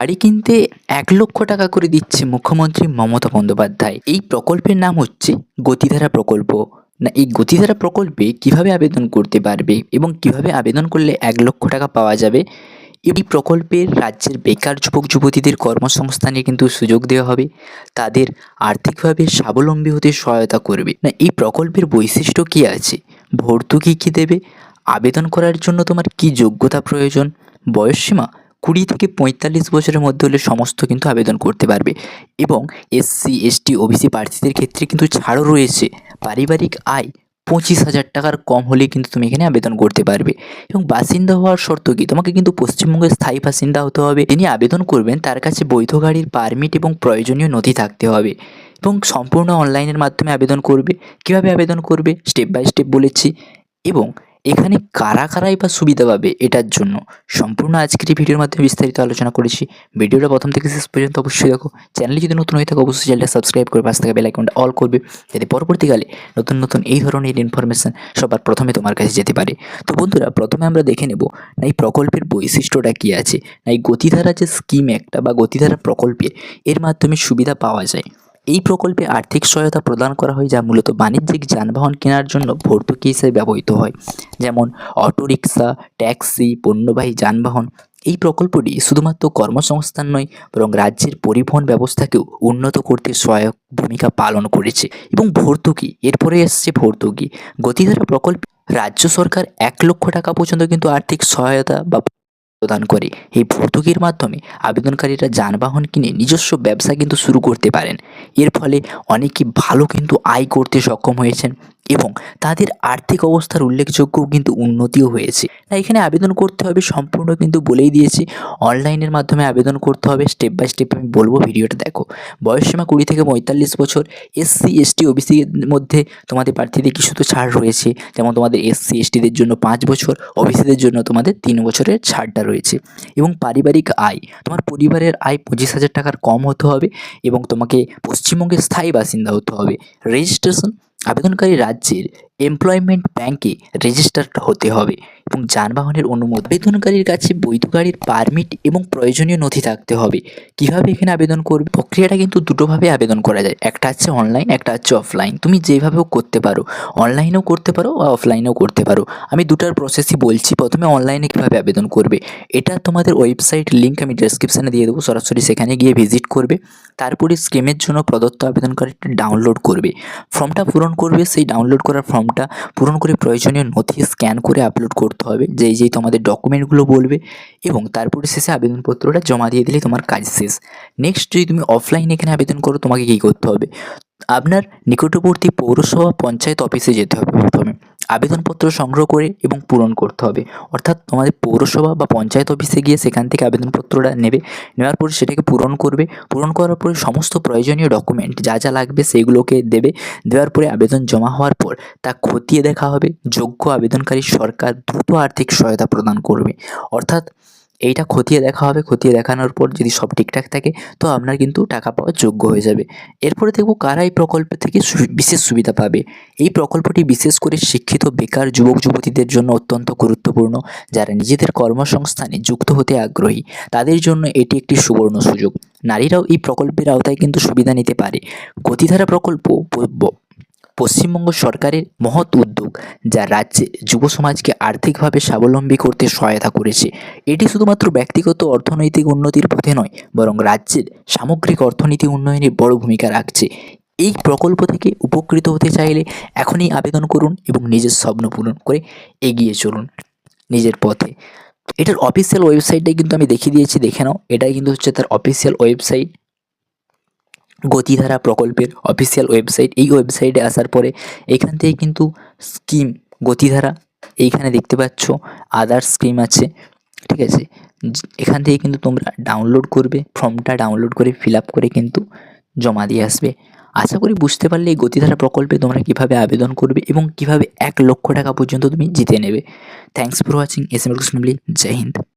বাড়ি কিনতে ১,০০,০০০ টাকা করে দিচ্ছে মুখ্যমন্ত্রী মমতা বন্দ্যোপাধ্যায়। এই প্রকল্পের নাম হচ্ছে গতিধারা প্রকল্প। না, এই গতিধারা প্রকল্পে কিভাবে আবেদন করতে পারবে এবং কিভাবে আবেদন করলে ১,০০,০০০ টাকা পাওয়া যাবে। এই প্রকল্পের রাজ্যের বেকার যুবক যুবতীদের কর্মসংস্থানে কিন্তু সুযোগ দেওয়া হবে। তাদের আর্থিকভাবে স্বাবলম্বী হতে সহায়তা করবে। না, এই প্রকল্পের বৈশিষ্ট্য কী আছে, ভর্তুকি কী দেবে, আবেদন করার জন্য তোমার কী যোগ্যতা প্রয়োজন, বয়সসীমা ২০ থেকে ৪৫ বছরের মধ্যে হলে সমস্ত কিন্তু আবেদন করতে পারবে। এবং এসসি, এসটি, ওবিসি প্রার্থীদের ক্ষেত্রে কিন্তু ছাড়ও রয়েছে। পারিবারিক আয় ২৫,০০০ টাকার কম হলে কিন্তু তুমি এখানে আবেদন করতে পারবে। এবং বাসিন্দা হওয়ার শর্ত কী, তোমাকে কিন্তু পশ্চিমবঙ্গের স্থায়ী বাসিন্দা হতে হবে। যিনি আবেদন করবেন তার কাছে বৈধ গাড়ির পারমিট এবং প্রয়োজনীয় নথি থাকতে হবে। এবং সম্পূর্ণ অনলাইনের মাধ্যমে আবেদন করবে। কীভাবে আবেদন করবে স্টেপ বাই স্টেপ বলেছি। এবং এখানে কারা কারাই বা সুবিধা পাবে এটার জন্য সম্পূর্ণ আজকের এই ভিডিওর মাধ্যমে বিস্তারিত আলোচনা করেছি। ভিডিওটা প্রথম থেকে শেষ পর্যন্ত অবশ্যই দেখো। চ্যানেলে যদি নতুন হয়ে থাকে অবশ্যই চ্যানেলটা সাবস্ক্রাইব করে পাশে থাকা বেল আইকনটা অল করবে, যাতে পরবর্তীকালে নতুন নতুন এই ধরনের ইনফরমেশান সবার প্রথমে তোমার কাছে যেতে পারে। তো বন্ধুরা, প্রথমে আমরা দেখে নেব না এই প্রকল্পের বৈশিষ্ট্যটা কী আছে। না, এই গতিধারা যে স্কিম একটা বা গতিধারা প্রকল্পে এর মাধ্যমে সুবিধা পাওয়া যায়। এই প্রকল্পে আর্থিক সহায়তা প্রদান করা হয়, যা মূলত বাণিজ্যিক যানবাহন কেনার জন্য ভর্তুকি হিসেবে ব্যবহৃত হয়, যেমন অটোরিকশা, ট্যাক্সি, পণ্যবাহী যানবাহন। এই প্রকল্পটি শুধুমাত্র কর্মসংস্থান নয়, বরং রাজ্যের পরিবহন ব্যবস্থাকেও উন্নত করতে সহায়ক ভূমিকা পালন করেছে। এবং ভর্তুকি, এরপরে এসছে ভর্তুকি। গতিধারা প্রকল্পে রাজ্য সরকার ১,০০,০০০ টাকা পর্যন্ত কিন্তু আর্থিক সহায়তা বা প্রদান করে। এই ভর্তুকির মাধ্যমে আবেদনকারীরা যানবাহন কিনে নিজস্ব ব্যবসা কিন্তু শুরু করতে পারেন। এর ফলে অনেকে ভালো কিন্তু আয় করতে সক্ষম হয়েছেন এবং তাদের আর্থিক অবস্থার উল্লেখযোগ্য কিন্তু উন্নতিও হয়েছে। না, এখানে আবেদন করতে হবে সম্পূর্ণ কিন্তু বলেই দিয়েছি। অনলাইনের মাধ্যমে আবেদন করতে হবে, স্টেপ বাই স্টেপ আমি বলবো, ভিডিওটা দেখো। বয়সসীমা ২০ থেকে ৪৫ বছর। এসসি, এসটি, ওবিসির মধ্যে তোমাদের প্রার্থীদের কিছু তো ছাড় রয়েছে, যেমন তোমাদের এসসি, এসটিদের জন্য ৫ বছর, ওবিসিদের জন্য তোমাদের ৩ বছরের ছাড়টা রয়েছে। এবং পারিবারিক আয়, তোমার পরিবারের আয় ২৫,০০০ টাকার কম হতে হবে এবং তোমাকে পশ্চিমবঙ্গের স্থায়ী বাসিন্দা হতে হবে। রেজিস্ট্রেশন, আবেদনকারী রাজ্যের এমপ্লয়মেন্ট ব্যাংকে রেজিস্টার্ড হতে হবে। এবং যানবাহনের অনুমতি, আবেদনকারীর কাছে বৈধ গাড়ির পারমিট এবং প্রয়োজনীয় নথি থাকতে হবে। কিভাবে এখানে আবেদন করবে, প্রক্রিয়াটা কিন্তু দুটোভাবে আবেদন করা যায়, একটা হচ্ছে অনলাইন, একটা হচ্ছে অফলাইন। তুমি যেভাবেও করতে পারো, অনলাইনেও করতে পারো বা অফলাইনেও করতে পারো। আমি দুটার প্রসেসই বলছি। প্রথমে অনলাইনে কীভাবে আবেদন করবে, এটা তোমাদের ওয়েবসাইট লিঙ্ক আমি ডেসক্রিপশানে দিয়ে দেবো, সরাসরি সেখানে গিয়ে ভিজিট করবে। তারপরে স্কিমের জন্য প্রদত্ত আবেদনকারীটা ডাউনলোড করবে, ফর্মটা পূরণ করবে। সেই ডাউনলোড করার ফর্মটা পূরণ করে প্রয়োজনীয় নথি স্ক্যান করে আপলোড করতে হবে, যেই তোমাদের ডকুমেন্টগুলো বলবে। এবং তারপরে শেষে আবেদনপত্রটা জমা দিয়ে দিলে তোমার কাজ শেষ। নেক্সট, যদি তুমি অফলাইনে এখানে আবেদন করো, তোমাকে কী করতে হবে, আপনার নিকটবর্তী পৌরসভা পঞ্চায়েত অফিসে যেতে হবে। প্রথমে আবেদনপত্র সংগ্রহ করে এবং পূরণ করতে হবে। অর্থাৎ তোমাদের পৌরসভা বা পঞ্চায়েত অফিসে গিয়ে সেখান থেকে আবেদনপত্রটা নেবে। নেওয়ার পরে সেটাকে পূরণ করবে। পূরণ করার পরে সমস্ত প্রয়োজনীয় ডকুমেন্ট যা যা লাগবে সেইগুলোকে দেবে। দেওয়ার পরে আবেদন জমা হওয়ার পর তা খতিয়ে দেখা হবে। যোগ্য আবেদনকারী সরকার দ্রুত আর্থিক সহায়তা প্রদান করবে। অর্থাৎ এইটা খতিয়ে দেখা হবে। খতিয়ে দেখানোর পর যদি সব ঠিকঠাক থাকে, তো আপনার কিন্তু টাকা পাওয়ার যোগ্য হয়ে যাবে। এরপরে দেখব কারা এই প্রকল্প থেকে বিশেষ সুবিধা পাবে। এই প্রকল্পটি বিশেষ করে শিক্ষিত বেকার যুবক যুবতীদের জন্য অত্যন্ত গুরুত্বপূর্ণ, যারা নিজেদের কর্মসংস্থানে যুক্ত হতে আগ্রহী। তাদের জন্য এটি একটি সুবর্ণ সুযোগ। নারীরাও এই প্রকল্পের আওতায় কিন্তু সুবিধা নিতে পারে। গতিধারা প্রকল্প পশ্চিমবঙ্গ সরকারের মহৎ উদ্যোগ, যা রাজ্যে যুব সমাজকে আর্থিকভাবে স্বাবলম্বী করতে সহায়তা করেছে। এটি শুধুমাত্র ব্যক্তিগত অর্থনৈতিক উন্নতির পথে নয়, বরং রাজ্যের সামগ্রিক অর্থনীতি উন্নয়নে বড় ভূমিকা রাখছে। এই প্রকল্প থেকে উপকৃত হতে চাইলে এখনই আবেদন করুন এবং নিজের স্বপ্ন পূরণ করে এগিয়ে চলুন নিজের পথে। এটার অফিসিয়াল ওয়েবসাইটটাই কিন্তু আমি দেখিয়ে দিয়েছি, দেখে নাও। এটাই কিন্তু হচ্ছে তার অফিসিয়াল ওয়েবসাইট, গতিধারা প্রকল্পের অফিসিয়াল ওয়েবসাইট। এই ওয়েবসাইটে আসার পরে এখান থেকে কিন্তু স্কিম গতিধারা এইখানে দেখতে পাচ্ছ, আদার স্কিম আছে, ঠিক আছে। এখান থেকে কিন্তু তোমরা ডাউনলোড করবে, ফর্মটা ডাউনলোড করে ফিল আপ করে কিন্তু জমা দিয়ে আসবে। আশা করি বুঝতে পারলে এই গতিধারা প্রকল্পে তোমরা কীভাবে আবেদন করবে এবং কীভাবে ১,০০,০০০ টাকা পর্যন্ত তুমি জিতে নেবে। Thanks for watching. S M Krishnamoli. জয় হিন্দ।